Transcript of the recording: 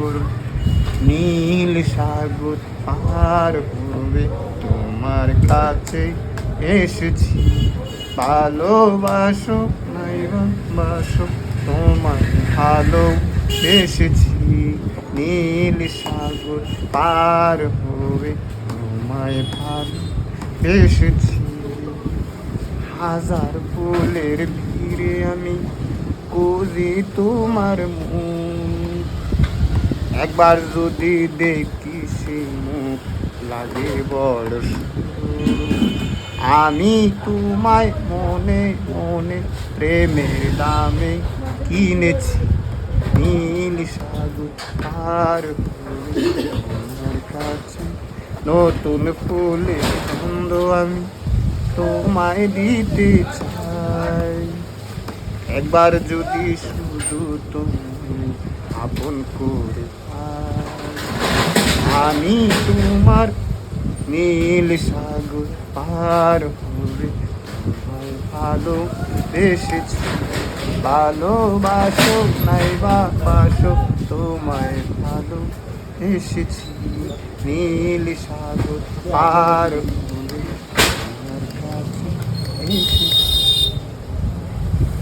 করবে, নীল সাগর পার হবে, তোমার কাছে এসেছি। ভালোবাসো নাইবা বাসো, তোমায় ভালো বেসেছি। নীল সাগর পার হবে, তোমায় ভালো বেসেছি। হাজার ফুলের ভিড়ে আমি খুঁজি তোমার মুখ, একবার যদি দেখি সে মুখ লাগে বড় সুন্দর। আমি তোমায় মনে মনে প্রেমের দামে কিনেছি। নীল সাগর পার হয়ে তোমার কাছে নতুন ফুলের গন্ধ আমি তোমায় দিতে চাই। একবার যদি শুধু তুমি আপন করে পাও, আমি তোমার নীল সাগর পার হবে, তোমায় ভালো বেসেছি। ভালোবাসো নাইবা বাসো, তোমায় ভালো এসেছি। নীল সাগর পার হবে, তোমার কাছে এসেছি।